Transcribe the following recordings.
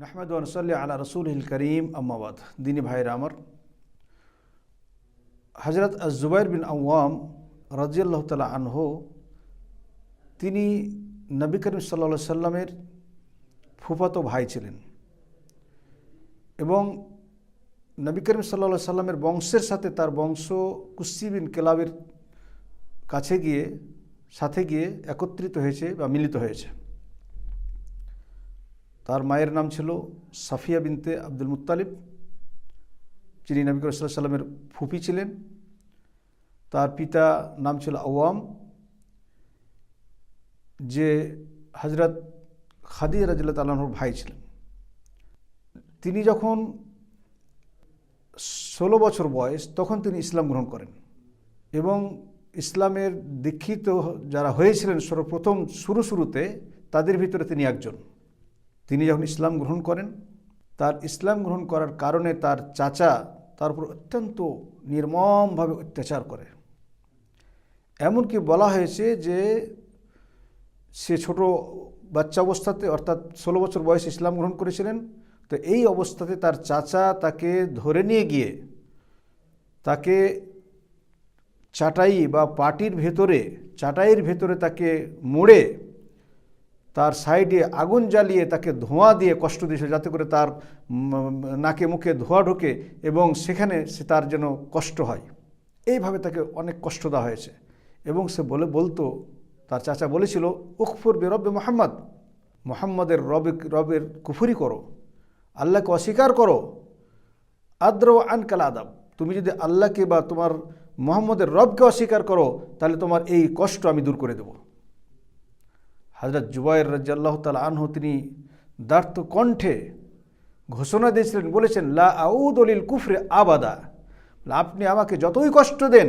নাহমাদু ওয়া নুসাল্লি আলা রাসূলিল কারীম আম্মা বাদ। দিনী ভাইরা আমার, হযরত আয-যুবাইর বিন আওয়াম রাদিয়াল্লাহু তাআলা আনহু তিনি নবী করিম সাল্লাল্লাহু আলাইহি সাল্লামের ফুফাতো ভাই ছিলেন এবং নবী করিম সাল্লাল্লাহু আলাইহি সাল্লামের বংশের সাথে তার বংশ কুসি বিন কিলাবের সাথে গিয়ে একত্রিত হয়েছে বা মিলিত হয়েছে। তার মায়ের নাম ছিল সাফিয়া বিনতে আব্দুল মুত্তালিব, যিনি নবী করিম সাল্লাল্লাহু আলাইহি সাল্লামের ফুফি ছিলেন। তার পিতা নাম ছিল আওয়াম, যে হযরত খাদিজা রাদিয়াল্লাহু তাআলা আনহার ভাই ছিলেন। তিনি যখন 16 বছর বয়স তখন তিনি ইসলাম গ্রহণ করেন এবং ইসলামের দীক্ষিত যারা হয়েছিলেন সর্বপ্রথম শুরুতে তাদের ভিতরে তিনি একজন। তিনি যখন ইসলাম গ্রহণ করেন, তার ইসলাম গ্রহণ করার কারণে তার চাচা তার উপর অত্যন্ত নির্মমভাবে অত্যাচার করে। এমনকি বলা হয়েছে যে সে ছোট বাচ্চা অবস্থাতে, অর্থাৎ 16 বছর বয়সে ইসলাম গ্রহণ করেছিলেন। তো এই অবস্থাতে তার চাচা তাকে ধরে নিয়ে গিয়ে তাকে চাটাই বা চাটাইয়ের ভেতরে তাকে মুড়ে তার সাইডে আগুন জ্বালিয়ে তাকে ধোঁয়া দিয়ে কষ্ট দিয়েছে, যাতে করে তার নাকে মুখে ধোঁয়া ঢোকে এবং সেখানে তার যেন কষ্ট হয়। এইভাবে তাকে অনেক কষ্ট দেওয়া হয়েছে এবং সে বলতো, তার চাচা বলেছিল, উকফুর বিরব্বে মুহাম্মদ, মুহাম্মদের রবের কুফরি করো, আল্লাহকে অস্বীকার করো, আদ্র আনকাল আদাব, তুমি যদি আল্লাহকে বা তোমার মুহাম্মদের রবকে অস্বীকার করো তাহলে তোমার এই কষ্ট আমি দূর করে দেব। হযরত যুবাইর রাদিয়াল্লাহু তাআলা আনহু তিনি দার্থ কণ্ঠে ঘোষণা দিয়েছিলেন, বলেছেন, লা আউযু লিল কুফরি আবাদা, আপনি আমাকে যতই কষ্ট দেন,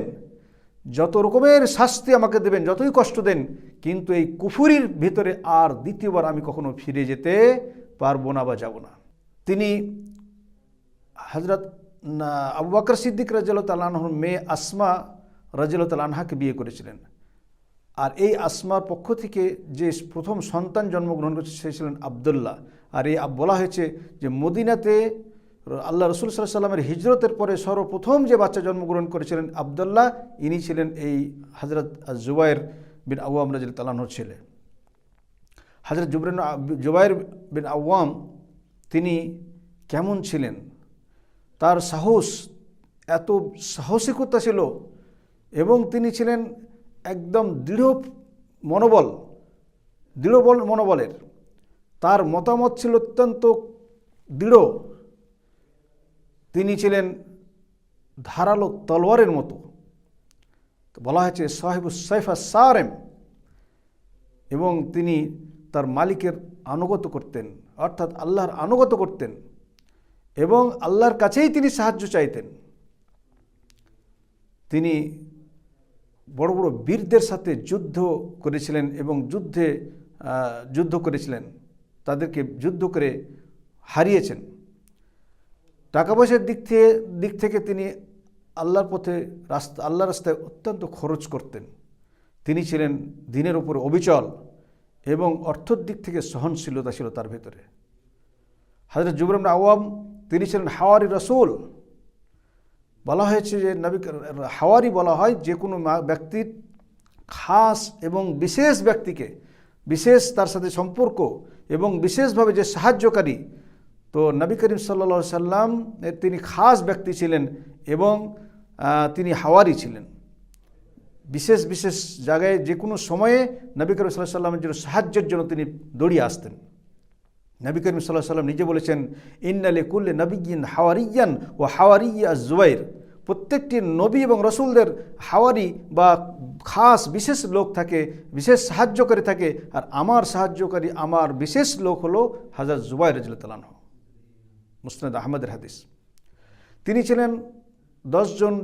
যত রকমের শাস্তি আমাকে দেবেন, যতই কষ্ট দেন, কিন্তু এই কুফরির ভিতরে আর দ্বিতীয়বার আমি কখনো ফিরে যেতে পারবো না বা যাব না। তিনি হযরত আবু বকর সিদ্দিক রাদিয়াল্লাহু তাআলা আনহুর মেয়ে আসমা রাদিয়াল্লাহু তাআলা আনহাকে বিয়ে করেছিলেন। আর এই আসমার পক্ষ থেকে যে প্রথম সন্তান জন্মগ্রহণ করেছে সে ছিলেন আবদুল্লাহ। আর এই বলা হয়েছে যে মদিনাতে আল্লাহ রাসূল সাল্লাল্লাহু আলাইহি ওয়াসাল্লামের হিজরতের পরে সর্বপ্রথম যে বাচ্চা জন্মগ্রহণ করেছিলেন আবদুল্লাহ, ইনি ছিলেন এই হযরত যুবাইর বিন আওয়াম রাদিয়াল্লাহু তাআলা আনহুর ছেলে। হযরত যুবাইর বিন আওয়াম তিনি কেমন ছিলেন, তার সাহস, এত সাহসিকতা ছিল এবং তিনি ছিলেন একদম দৃঢ় মনোবলের। তার মতামত ছিল অত্যন্ত দৃঢ়। তিনি ছিলেন ধারালো তলোয়ারের মতো। বলা হয়েছে সাহিবুস সাইফা সারেম, এবং তিনি তার মালিকের আনুগত্য করতেন, অর্থাৎ আল্লাহর আনুগত্য করতেন এবং আল্লাহর কাছেই তিনি সাহায্য চাইতেন। তিনি বড় বড় বীরদের সাথে যুদ্ধ করেছিলেন এবং যুদ্ধ করেছিলেন, তাদেরকে যুদ্ধ করে হারিয়েছেন। টাকা পয়সার দিক থেকে তিনি আল্লাহর রাস্তায় অত্যন্ত খরচ করতেন। তিনি ছিলেন দ্বীনের উপর অবিচল এবং অর্থের দিক থেকে সহনশীলতা ছিল তার ভেতরে। হযরত যুবাইর বিন আওয়াম তিনি ছিলেন হাওয়ারি রাসূল। বলা হয়েছে যে হাওয়ারি বলা হয় যে কোনো ব্যক্তির খাস এবং বিশেষ ব্যক্তিকে, বিশেষ তার সাথে সম্পর্ক এবং বিশেষভাবে যে সাহায্যকারী। তো নবী করিম সাল্লাল্লাহু আলাইহি সাল্লাম তিনি খাস ব্যক্তি ছিলেন এবং তিনি হাওয়ারি ছিলেন। বিশেষ বিশেষ জায়গায় যে কোনো সময়ে নবী করিম সাল্লাল্লাহু আলাইহি সাল্লামের জন্য সাহায্যের জন্য তিনি দৌড়িয়ে আসতেন। নবী করিম সাল্লাল্লাহু আলাইহি সাল্লাম নিজে বলেছেন, ইন্না লিকুল্লি নাবিয়্যিন হাওয়ারিয়্যান ওয়া হাওয়ারিয়্যু আয-যুবাইর, প্রত্যেকটি নবী এবং রাসূলদের হাওয়ারি বা খাস বিশেষ লোক থাকে, বিশেষ সাহায্যকারী থাকে, আর আমার সাহায্যকারী, আমার বিশেষ লোক হলো হযরত যুবাইর রাদিয়াল্লাহু তাআলা আনহু। মুসনাদ আহমদের হাদিস। তিনি ছিলেন 10 জন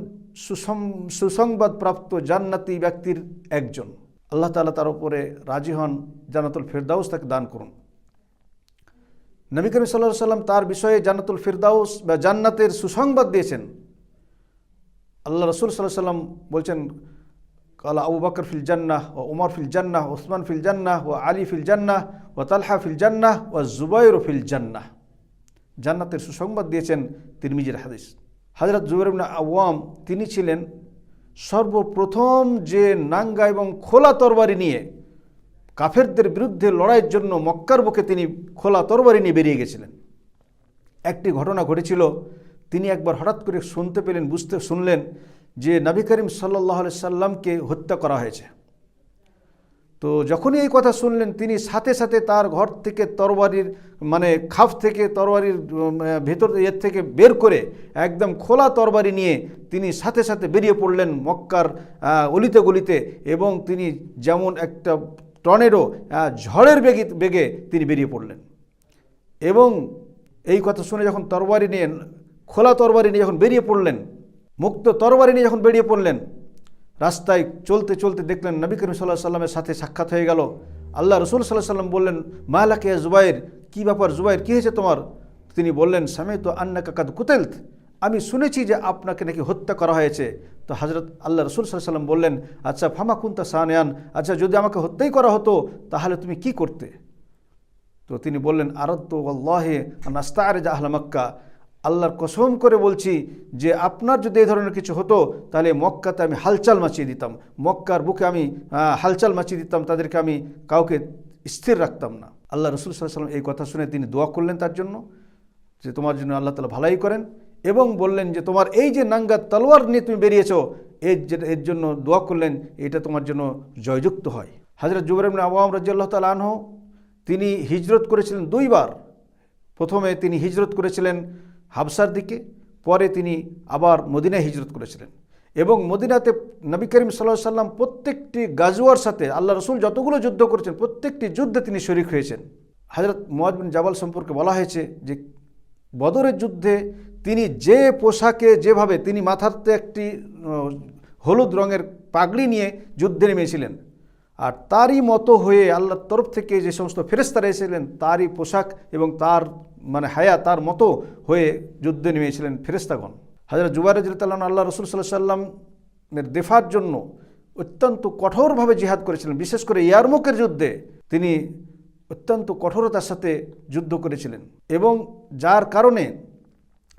সুসংবাদপ্রাপ্ত জান্নাতি ব্যক্তির একজন। আল্লাহ তাআলা তার উপরে রাজি হন, জান্নাতুল ফেরদাউস তাকে দান করুন। নবী করিম সাল্লাল্লাহু আলাইহি সাল্লাম তার বিষয়ে জান্নাতুল ফেরদাউস বা জান্নাতের সুসংবাদ দিয়েছেন। আল্লাহ রাসূল সাল্লাল্লাহু আলাইহি সাল্লাম বলছেন, কালা আবু বকর ফিল জান্নাহ ওয়া উমর ফিল জান্নাহ ওয়া উসমান ফিল জান্নাহ ওয়া আলী ফিল জান্নাহ ওয়া তালহা ফিল জান্নাহ ওয়া যুবাইর ফিল জান্নাহ। জান্নাতের সুসংবাদ দিয়েছেন তিরমিজির হাদিস। হযরত জুবাইর ইবনে আওয়াম তিনি ছিলেন সর্বপ্রথম যে নাঙ্গা এবং খোলা তরবারি নিয়ে কাফেরদের বিরুদ্ধে লড়াইয়ের জন্য মক্কার বুকে তিনি খোলা তরবারি নিয়ে বেরিয়ে গেছিলেন। একটি ঘটনা ঘটেছিল, তিনি একবার হঠাৎ করে শুনতে পেলেন, শুনলেন যে নবী করিম সাল্লাল্লাহু আলাইহি সাল্লামকে হত্যা করা হয়েছে। তো যখনই এই কথা শুনলেন তিনি সাথে সাথে তার ঘর থেকে তরবারির খাফ থেকে তরবারির ভেতর এর থেকে বের করে একদম খোলা তরবারি নিয়ে তিনি সাথে সাথে বেরিয়ে পড়লেন মক্কার অলিতে গলিতে, এবং তিনি যেমন একটা টর্নেডো ঝড়ের বেগে তিনি বেরিয়ে পড়লেন। এবং এই কথা শুনে যখন তরবারি নিয়ে খোলা তরবারি নিয়ে যখন বেরিয়ে পড়লেন, মুক্ত তরবারি নিয়ে যখন বেরিয়ে পড়লেন, রাস্তায় চলতে চলতে দেখলেন নবী করিম সাল্লাল্লাহু আলাইহি সাল্লামের সাথে সাক্ষাৎ হয়ে গেল। আল্লাহ রসুল সাল্লাল্লাহু আলাইহি সাল্লাম বললেন, মা লাকা ইয়া জুবাইর, কী ব্যাপার জুবাইর, কী হয়েছে তোমার? তিনি বললেন, সামি'তু আন্নাকা কাদ কুতিলত, আমি শুনেছি যে আপনাকে নাকি হত্যা করা হয়েছে। তো হযরত আল্লাহ রসুল সাল্লাল্লাহু আলাইহি সাল্লাম বললেন, আচ্ছা ফামা কুনতা সানিয়ান, আচ্ছা যদি আমাকে হত্যাই করা হতো তাহলে তুমি কি করতে? তো তিনি বললেন, আরাদতু ওয়াল্লাহি আন আস্তা'রিজা আহলা মক্কা, আল্লাহর কসম করে বলছি যে আপনার যদি এই ধরনের কিছু হতো তাহলে মক্কাতে আমি হালচাল মাচিয়ে দিতাম, মক্কার বুকে আমি হালচাল মাচিয়ে দিতাম, তাদেরকে আমি কাউকে স্থির রাখতাম না। আল্লাহ রসুল সাল্লাল্লাহু আলাইহি সাল্লাম এই কথা শুনে তিনি দোয়া করলেন তার জন্য, যে তোমার জন্য আল্লাহ তাআলা ভালাই করেন, এবং বললেন যে তোমার এই যে নাঙ্গা তলোয়ার নিয়ে তুমি বেরিয়েছো এর জন্য দোয়া করলেন এটা তোমার জন্য জয়যুক্ত হয়। হযরত জুবাইর ইবনে আওয়াম রাদিয়াল্লাহু তাআলা আনহু তিনি হিজরত করেছিলেন দুইবার। প্রথমে তিনি হিজরত করেছিলেন হাবসার দিকে, পরে তিনি আবার মদিনায় হিজরত করেছিলেন, এবং মদিনাতে নবী করিম সাল্লাল্লাহু আলাইহি সাল্লাম প্রত্যেকটি গাজওয়ার সাথে আল্লাহ রসুল যতগুলো যুদ্ধ করেছেন প্রত্যেকটি যুদ্ধে তিনি শরীক হয়েছেন। হযরত মুআয বিন জাবাল সম্পর্কে বলা হয়েছে যে বদরের যুদ্ধে তিনি যে পোশাকে যেভাবে তিনি মাথাতে একটি হলুদ রঙের পাগড়ি নিয়ে যুদ্ধে নেমেছিলেন, আর তারই মতো হয়ে আল্লাহর তরফ থেকে যে সমস্ত ফেরেশতারা এসেছিলেন তারই পোশাক এবং তার হায়া তার মতো হয়ে যুদ্ধে নেমেছিলেন ফেরেশতাগণ। হযরত জুবাইর রাদিয়াল্লাহু আনহু আল্লাহ রাসূল সাল্লাল্লাহু আলাইহি সাল্লামের দেফার জন্য অত্যন্ত কঠোরভাবে জিহাদ করেছিলেন। বিশেষ করে ইয়ারমুকের যুদ্ধে তিনি অত্যন্ত কঠোরতার সাথে যুদ্ধ করেছিলেন, এবং যার কারণে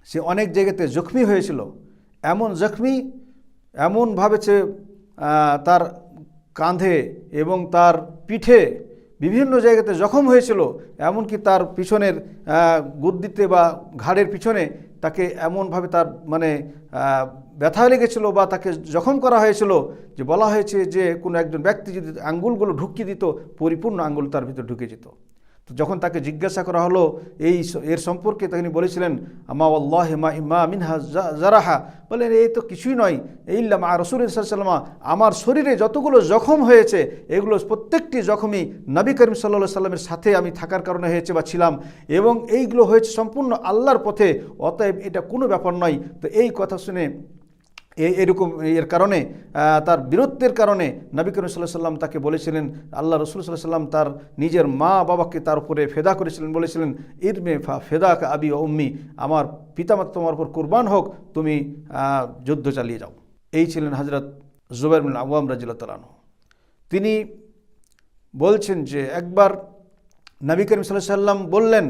সে অনেক জায়গাতে জখমি হয়েছিল। এমন জখমি, এমনভাবে সে তার কাঁধে এবং তার পিঠে বিভিন্ন জায়গাতে জখম হয়েছিল, এমনকি তার পিছনের গুদ্দিতে বা ঘাড়ের পিছনে তাকে এমনভাবে তার ব্যথা লেগেছিল বা তাকে জখম করা হয়েছিল যে বলা হয়েছে যে কোনো একজন ব্যক্তি যদি আঙ্গুলগুলো ঢুকিয়ে দিত পরিপূর্ণ আঙ্গুল তার ভিতর ঢুকে যেত। তো যখন তাকে জিজ্ঞাসা করা হলো এর সম্পর্কে, তিনি বলেছিলেন, আমা ওয়াল্লাহি মা মিনহা জারাহা, বলেন এই তো কিছুই নয়, ইল্লা মা রাসূলুল্লাহ সাল্লাল্লাহু আলাইহি ওয়াসাল্লাম, আমার শরীরে যতগুলো জখম হয়েছে এগুলো প্রত্যেকটি জখমই নবী করিম সাল্লাল্লাহু আলাইহি সাল্লামের সাথে আমি থাকার কারণে হয়েছে বা ছিলাম, এবং এইগুলো হয়েছে সম্পূর্ণ আল্লাহর পথে, অতএব এটা কোনো ব্যাপার নয়। তো এই কথা শুনে এরকম এর কারণে তার বীরত্বের কারণে নবী করিম সাল্লাল্লাহু আলাইহি সাল্লাম তাকে বলেছিলেন, আল্লাহ রাসূল সাল্লাল্লাহু আলাইহি সাল্লাম তার নিজের মা বাবাকে তার উপরে ফেদা করেছিলেন, বলেছিলেন, ইরমে ফেদাকা আবি ও উম্মি, আমার পিতামাতা তোমার উপর কুরবান হোক, তুমি যুদ্ধ চালিয়ে যাও। এই ছিলেন হযরত জুবাইর বিন আওয়াম রাদিয়াল্লাহু তাআলা আনহু। তিনি বলছেন যে একবার নবী করিম সাল্লাল্লাহু আলাইহি সাল্লাম বললেন,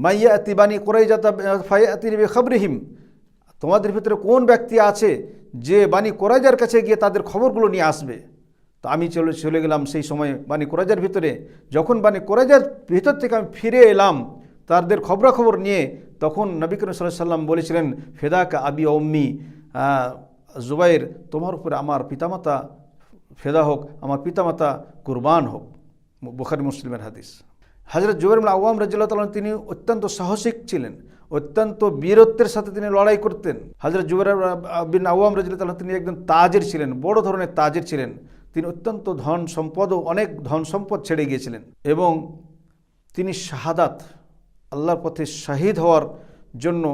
মাইয়াতি বানি কুরাইজাতা ফায়াতি বিখবরিহিম, তোমাদের ভিতরে কোন ব্যক্তি আছে যে বানি কুরাইজার কাছে গিয়ে তাদের খবরগুলো নিয়ে আসবে? তো আমি চলে গেলাম সেই সময় বানি কুরাইজার ভিতরে। যখন বানি কুরাইজার ভিতর থেকে আমি ফিরে এলাম তাদের খবরাখবর নিয়ে, তখন নবী করিম সাল্লাল্লাহু আলাইহি সাল্লাম বলেছিলেন, ফেদাকা আবি ও উম্মি, জুবাইর তোমার উপরে আমার পিতামাতা ফেদা হোক, আমার পিতামাতা কুরবান হোক। বুখারী মুসলিমের হাদিস। হযরত জুবাইর বিন আওয়াম রাদিয়াল্লাহু তাআলা তিনি অত্যন্ত সাহসিক ছিলেন, অত্যন্ত বীরত্বের সাথে তিনি লড়াই করতেন। হযরত জুবাইর বিন আওয়াম রাদিয়াল্লাহু তাআলা তিনি একজন তাজের ছিলেন, বড় ধরনের তাজের ছিলেন। তিনি অত্যন্ত ধন সম্পদও অনেক ধন সম্পদ ছেড়ে গিয়েছিলেন, এবং তিনি শাহাদাত আল্লাহর পথে শহীদ হওয়ার জন্য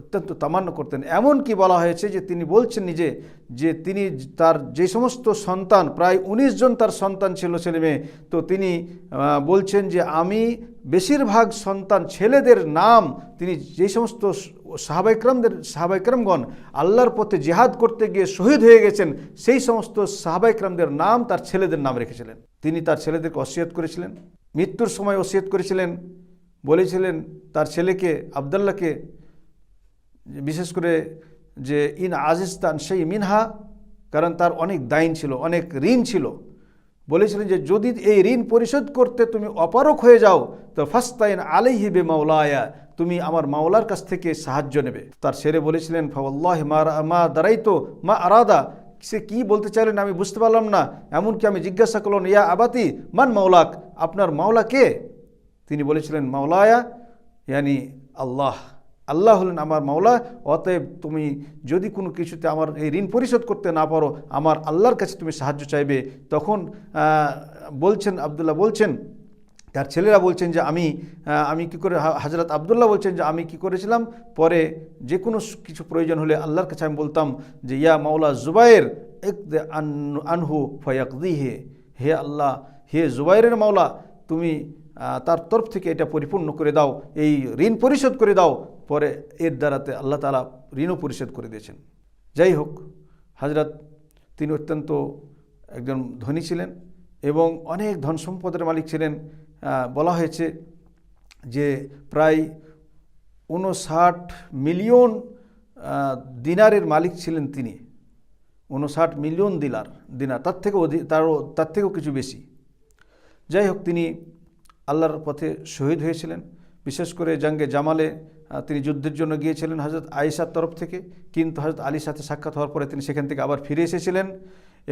অত্যন্ত তামান্না করতেন। এমনকি বলা হয়েছে যে তিনি বলছেন নিজে যে তিনি তার যে সমস্ত সন্তান, প্রায় 19 জন তার সন্তান ছিল, ছেলে মেয়ে, তো তিনি বলছেন যে আমি বেশিরভাগ সন্তান ছেলেদের নাম তিনি যে সমস্ত সাহাবায়ে কেরামগণ আল্লাহর পথে জিহাদ করতে গিয়ে শহীদ হয়ে গেছেন সেই সমস্ত সাহাবায়ে কেরামদের নাম তার ছেলেদের নাম রেখেছিলেন। তিনি তার ছেলেদেরকে ওসিয়ত করেছিলেন, মৃত্যুর সময় ওসিয়ত করেছিলেন, বলেছিলেন তার ছেলেকে আবদুল্লাহকে, বিশেষ করে যে ইন আজিস্তান সেই মিনহা, কারণ তার অনেক দাইন ছিল, অনেক ঋণ ছিল, বলেছিলেন যে যদি এই ঋণ পরিশোধ করতে তুমি অপারগ হয়ে যাও তো ফাস্তাইন আলাইহি বিমাওলায়া, তুমি আমার মাওলার কাছ থেকে সাহায্য নেবে। তার ছেলে বলেছিলেন ফাওয়াল্লাহি মা দারাইতো মা আরাদা, সে কি বলতে চাইলেন আমি বুঝতে পারলাম না। এমনকি আমি জিজ্ঞাসা করলাম ইয়া আবাতি মান মাওলাক, আপনার মাওলা কে? তিনি বলেছিলেন মাওলায়া ইয়ানি আল্লাহ, আল্লাহ হলেন আমার মাওলা, অতএব তুমি যদি কোনো কিছুতে আমার এই ঋণ পরিশোধ করতে না পারো আমার আল্লাহর কাছে তুমি সাহায্য চাইবে। তখন বলছেন আবদুল্লাহ বলছেন, তার ছেলেরা বলছেন যে আমি কি করে, হযরত আবদুল্লাহ বলছেন যে আমি কি করেছিলাম, পরে যে কোনো কিছু প্রয়োজন হলে আল্লাহর কাছে আমি বলতাম যে ইয়া মাওলা জুবাইর ইকদি আনহু ফায়াকদিহি, হে আল্লাহ, হে জুবাইরের মাওলা, তুমি তার তরফ থেকে এটা পরিপূর্ণ করে দাও, এই ঋণ পরিশোধ করে দাও। পরে এর দ্বারাতে আল্লাহ তাআলা ঋণও পরিশোধ করে দিয়েছেন। যাই হোক, হযরত তিনি অত্যন্ত একজন ধনী ছিলেন এবং অনেক ধন সম্পদের মালিক ছিলেন। বলা হয়েছে যে প্রায় 59 মিলিয়ন দিনারের মালিক ছিলেন তিনি, 59 মিলিয়ন দিনার, তার থেকেও কিছু বেশি। যাই হোক, তিনি আল্লাহর পথে শহীদ হয়েছিলেন। বিশেষ করে জঙ্গে জামালে তিনি যুদ্ধের জন্য গিয়েছিলেন হযরত আয়েশার তরফ থেকে, কিন্তু হযরত আলীর সাথে সাক্ষাৎ হওয়ার পরে তিনি সেখান থেকে আবার ফিরে এসেছিলেন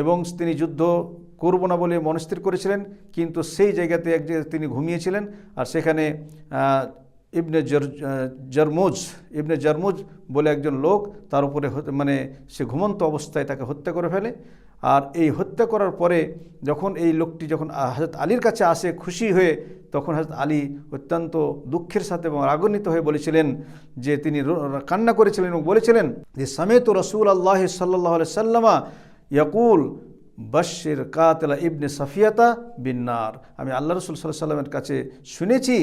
এবং তিনি যুদ্ধ করব না বলে মনস্থির করেছিলেন, কিন্তু সেই জায়গাতে এক জায়গায় তিনি ঘুমিয়েছিলেন। আর সেখানে ইবনে জারমুজ বলে একজন লোক তার উপরে মানে সে ঘুমন্ত অবস্থায় তাকে হত্যা করে ফেলে। আর এই হত্যা করার পরে যখন এই লোকটি যখন হযরত আলীর কাছে আসে খুশি হয়ে, তখন হযরত আলী অত্যন্ত দুঃখের সাথে এবং রাগান্বিত হয়ে বলেছিলেন যে তিনি কান্না করেছিলেন এবং বলেছিলেন যে সামিতু রাসূলুল্লাহ সাল্লাল্লাহু আলাইহি ওয়াসাল্লাম ইয়াকুল বাশশির কাতিলা ইবনে সাফিয়াতা বিন্নার, আমি আল্লাহ রাসূল সাল্লাল্লাহু আলাইহি ওয়াসাল্লামের কাছে শুনেছি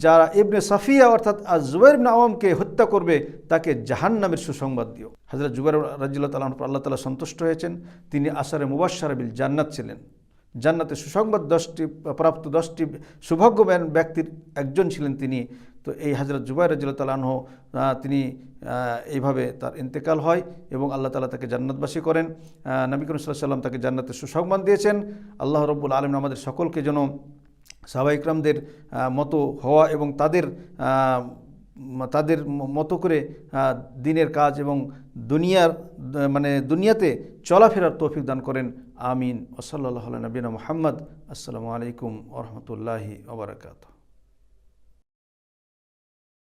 যারা ইবনে সাফিয়া অর্থাৎ জুবাইর ইবনে আওয়ামকে হত্যা করবে তাকে জাহান্নামের সুসংবাদ দিও। হযরত জুবাইর রাদিয়াল্লাহু তাআলা আনহু আল্লাহ তাআলা সন্তুষ্ট হয়েছেন, তিনি আশারে মুবাশশারা বিল জান্নাত ছিলেন, জান্নাতে সুসংবাদ 10টি প্রাপ্ত 10টি সৌভাগ্যবান ব্যক্তির একজন ছিলেন তিনি। তো এই হযরত জুবাইর রাদিয়াল্লাহু তাআলা আনহু তিনি এইভাবে তার ইন্তেকাল হয় এবং আল্লাহ তাআলা তাকে জান্নাতবাসী করেন। নবী করিম সাল্লাল্লাহু আলাইহি ওয়াসাল্লাম তাকে জান্নাতের সুসংবাদ দিয়েছেন। আল্লাহ রাব্বুল আলামিন আমাদের সকলকে যেন সাহাবায়ে ইকরামদের মতো হওয়া এবং তাদের মতো করে দিনের কাজ এবং দুনিয়াতে চলাফেরার তৌফিক দান করেন। আমিন। ওয়া সাল্লাল্লাহু আলা নবিয়িনা মুহাম্মদ। আসসালামু আলাইকুম ওয়া রাহমাতুল্লাহি ওয়া বারাকাতুহু।